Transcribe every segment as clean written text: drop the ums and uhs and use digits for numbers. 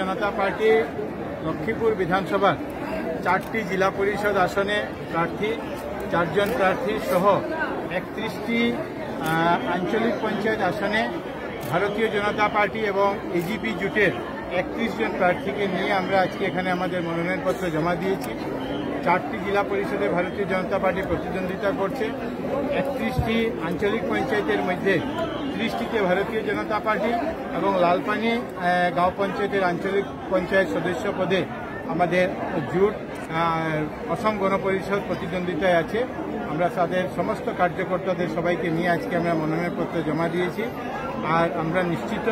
জনতা party Lakshmipur বিধানসভার 4টি জেলা পরিষদ আসনে প্রার্থী 4 জন প্রার্থী সহ 31টি আঞ্চলিক পঞ্চায়েত আসনে ভারতীয় জনতা পার্টি এবং এজিপি জোটের 31 জন প্রার্থীকে নিয়ে আমরা আজকে এখানে আমাদের মনোনয়নপত্র জমা দিয়েছি। 4টি জেলা পরিষদে ভারতীয় জনতা পার্টি প্রতিদ্বন্দ্বিতা করছে। 31টি আঞ্চলিক পঞ্চায়েতের মধ্যে 30টিতে ভারতীয় জনতা পার্টি এবং লালপানি গাঁও পঞ্চায়েতের আঞ্চলিক পঞ্চায়েত সদস্য পদে আমাদের জোট অসম গণ পরিষদ প্রতিদ্বন্দ্বিতায় আছে। আমরা তাদের সমস্ত কার্যকর্তাদের সবাইকে নিয়ে আজকে আমরা মনোনয়নপত্র জমা দিয়েছি। আর আমরা নিশ্চিত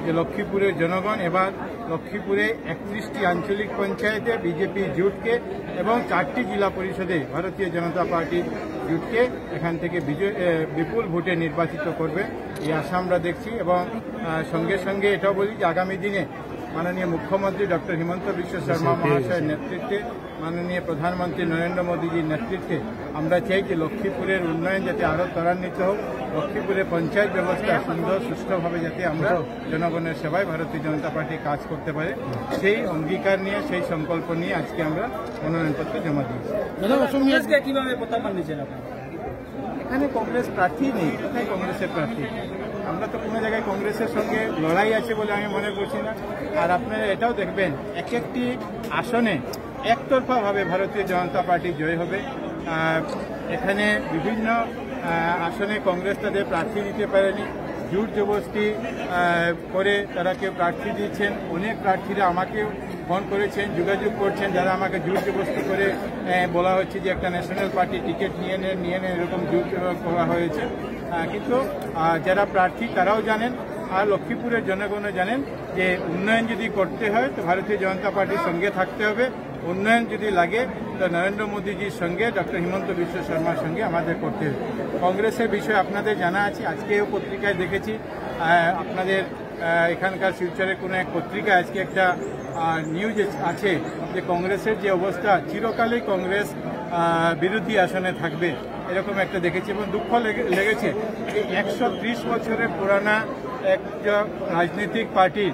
যে লক্ষ্মীপুরের জনগণ এবার লক্ষ্মীপুরে 31টি আঞ্চলিক পঞ্চায়েতে বিজেপি জোটকে এবং 4টি জেলা পরিষদে ভারতীয় জনতা পার্টি জোটকে এখান থেকে বিপুল ভোটে নির্বাচিত করবে এই আশা আমরা দেখছি। এবং সঙ্গে সঙ্গে এটাও বলি যে আগামী দিনে মাননীয় মুখ্যমন্ত্রী ডক্টর হিমন্ত বিশ্ব শর্মা মহাশয়ের নেতৃত্বে মাননীয় প্রধানমন্ত্রী নরেন্দ্র মোদীজির নেতৃত্বে আমরা চাই যে লক্ষ্মীপুরের উন্নয়ন যাতে আরও ত্বরান্বিত হোক, লক্ষ্মীপুরে পঞ্চায়েত ব্যবস্থা সুন্দর সুষ্ঠুভাবে যাতে আমরা জনগণের সেবায় ভারতীয় জনতা পার্টি কাজ করতে পারে, সেই অঙ্গীকার নিয়ে সেই সংকল্প নিয়ে আজকে আমরা মনোনয়নপত্র জমা দিয়েছি। কিভাবে প্রত্যাখ্যান নিচ্ছেন আপনি? এখানে কংগ্রেস প্রার্থী নেই, কোথায় কংগ্রেসের প্রার্থী? আমরা তো কোনো জায়গায় কংগ্রেসের সঙ্গে লড়াই আছে বলে আমি মনে করছি না। আর আপনারা এটাও দেখবেন এক একটি আসনে একতরফাভাবে ভারতীয় জনতা পার্টি জয় হবে। এখানে বিভিন্ন আসনে কংগ্রেস তাদের প্রার্থী দিতে পারেনি, জোর জবরদস্তি করে তারা কেউ প্রার্থী দিচ্ছেন। অনেক প্রার্থীরা আমাকে ফোন করেছেন, যোগাযোগ করছেন, যারা আমাকে জোর জবরদস্তি করে বলা হচ্ছে যে একটা ন্যাশনাল পার্টি টিকিট নিয়ে নেন এরকম জোর করা হয়েছে। কিন্তু যারা প্রার্থী তারাও জানেন আর লক্ষ্মীপুরের জনগণও জানেন যে উন্নয়ন যদি করতে হয় তো ভারতীয় জনতা পার্টির সঙ্গে থাকতে হবে। উন্নয়ন যদি লাগে তো নরেন্দ্র মোদীজির সঙ্গে ডক্টর হিমন্ত বিশ্ব শর্মার সঙ্গে আমাদের করতে হবে। কংগ্রেসের বিষয়ে আপনাদের জানা আছে, আজকেও পত্রিকায় দেখেছি আপনাদের এখানকার শিলচরের কোনো এক পত্রিকায় আজকে একটা নিউজ আছে যে কংগ্রেসের যে অবস্থা, চিরকালই কংগ্রেস বিরোধী আসনে থাকবে এরকম একটা দেখেছি। এবং দুঃখ লেগেছে এই 130 বছরের পুরানা একটা রাজনৈতিক পার্টির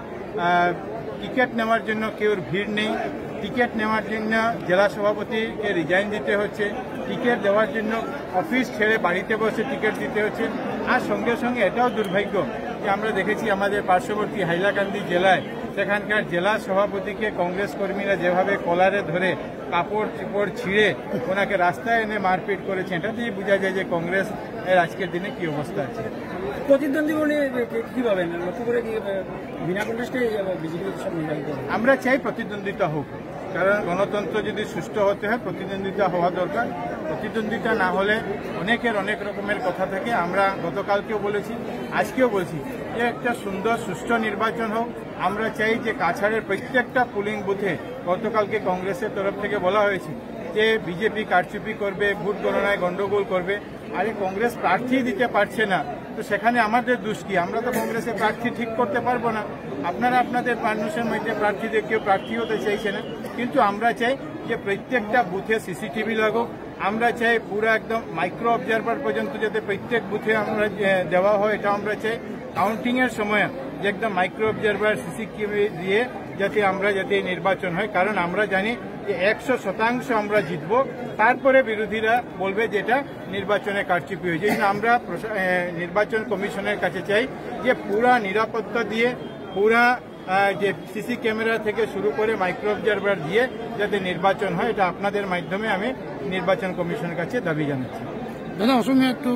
টিকিট নেওয়ার জন্য কেউর ভিড় নেই। টিকিট নেওয়ার জন্য জেলা সভাপতিকে রিজাইন দিতে হচ্ছে, টিকিট দেওয়ার জন্য অফিস ছেড়ে বাড়িতে বসে টিকিট দিতে হচ্ছে। আর সঙ্গে সঙ্গে এটাও দুর্ভাগ্য যে আমরা দেখেছি আমাদের পার্শ্ববর্তী হাইলাকান্দি জেলায় সেখানকার জেলা সভাপতিকে কংগ্রেস কর্মীরা যেভাবে কলারে ধরে কাপড় চিপড় ছিঁড়ে ওনাকে রাস্তায় এনে মারপিট করেছে, এটা দিয়ে বোঝা যায় যে কংগ্রেস এর আজকের দিনে কি অবস্থা আছে। প্রতিদ্বন্দ্বী কি পাবেন লক্ষ্য করে কি বিনা কংগ্রেসকে বিজেপি সব নির্বাচিত? আমরা চাই প্রতিদ্বন্দ্বিতা হোক, কারণ গণতন্ত্র যদি সুষ্ঠু হতে হয় প্রতিদ্বন্দ্বিতা হওয়া দরকার। প্রতিদ্বন্দ্বিতা না হলে অনেকের অনেক রকমের কথা থাকে। আমরা গতকালকেও বলেছি, আজকেও বলছি যে একটা সুন্দর সুষ্ঠু নির্বাচন হোক। আমরা চাই যে কাছাড়ের প্রত্যেকটা পোলিং বুথে, গতকালকে কংগ্রেসের তরফ থেকে বলা হয়েছে যে বিজেপি কারচুপি করবে, ভোট গণনায় গন্ডগোল করবে। আরে কংগ্রেস প্রার্থী দিতে পারছে না তো সেখানে আমাদের দোষ কি? আমরা তো কংগ্রেসের প্রার্থী ঠিক করতে পারবো না। আপনারা আপনাদের মানুষের মধ্যে প্রার্থীদের কেউ প্রার্থী হতে চাইছে না, কিন্তু আমরা চাই যে প্রত্যেকটা বুথে সিসিটিভি লাগুক। আমরা চাই পুরো একদম মাইক্রো অবজারভার পর্যন্ত যাতে প্রত্যেক বুথে আমরা দেওয়া হয়, এটা আমরা চাই। কাউন্টিংয়ের সময় যে একদম মাইক্রো অবজারভার সিসিটিভি দিয়ে যাতে নির্বাচন হয়, কারণ আমরা জানি যে 100% আমরা জিতবো, তারপরে বিরোধীরা বলবে যে এটা নির্বাচনে কারচুপি হয়েছে। এই জন্য আমরা নির্বাচন কমিশনের কাছে চাই যে পুরা নিরাপত্তা দিয়ে, পুরা যে সিসি ক্যামেরা থেকে শুরু করে মাইক্রো অবজারভার দিয়ে যাতে নির্বাচন হয়, এটা আপনাদের মাধ্যমে আমি নির্বাচন কমিশনের কাছে দাবি জানাচ্ছি। দাদা অসমে একটু